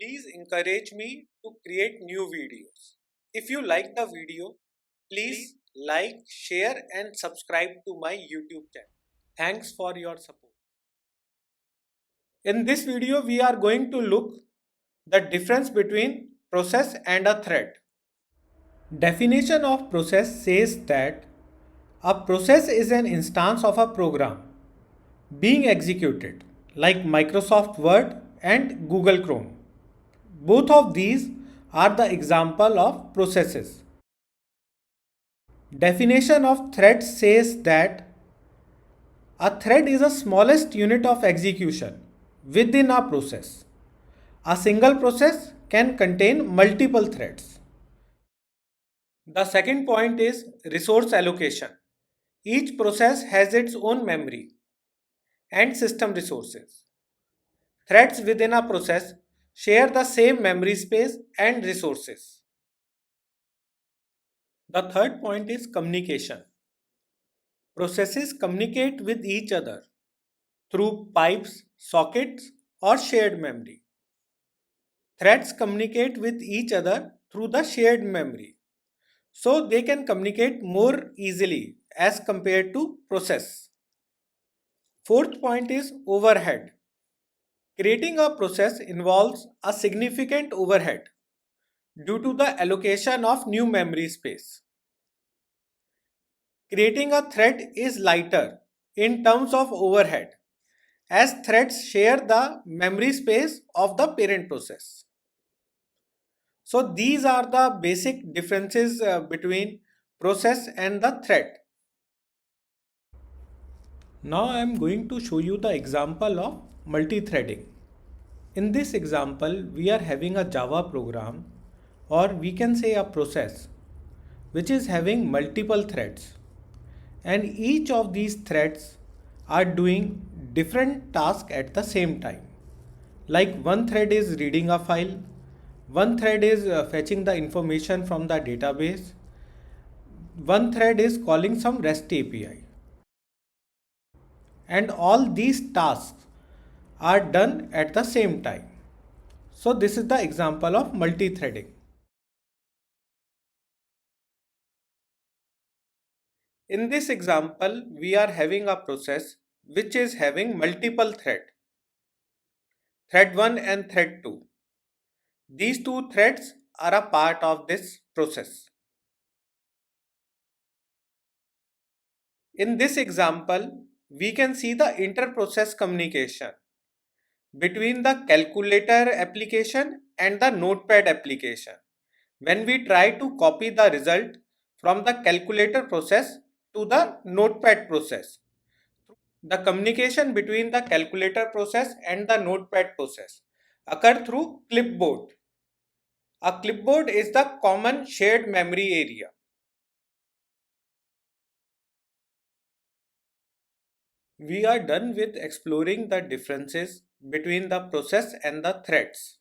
Please encourage me to create new videos. If you like the video, please like, share and subscribe to my YouTube channel. Thanks for your support. In this video, we are going to look the difference between process and a thread. Definition of process says that a process is an instance of a program being executed, like Microsoft Word and Google Chrome. Both of these are the example of processes. Definition of thread says that a thread is the smallest unit of execution within a process. A single process can contain multiple threads. The second point is resource allocation. Each process has its own memory and system resources. Threads within a process share the same memory space and resources. The third point is communication. Processes communicate with each other through pipes, sockets, or shared memory. Threads communicate with each other through the shared memory, so they can communicate more easily as compared to process. Fourth point is overhead. Creating a process involves a significant overhead due to the allocation of new memory space. Creating a thread is lighter in terms of overhead as threads share the memory space of the parent process. So these are the basic differences between process and the thread. Now I am going to show you the example of multi-threading. In this example, we are having a Java program, or we can say a process, which is having multiple threads. And each of these threads are doing different tasks at the same time. Like one thread is reading a file, one thread is fetching the information from the database, one thread is calling some REST API. And all these tasks are done at the same time. So this is the example of multi-threading. In this example, we are having a process which is having multiple threads, thread 1 and thread 2. These two threads are a part of this process. In this example, we can see the inter-process communication between the calculator application and the notepad application when we try to copy the result from the calculator process to the notepad process. The communication between the calculator process and the notepad process occur through clipboard. A clipboard is the common shared memory area. We are done with exploring the differences between the process and the threads.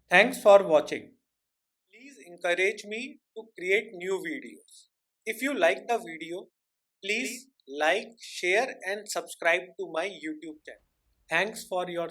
Thanks for watching. Please encourage me to create new videos. If you like the video, please like, share and subscribe to my YouTube channel. Thanks for your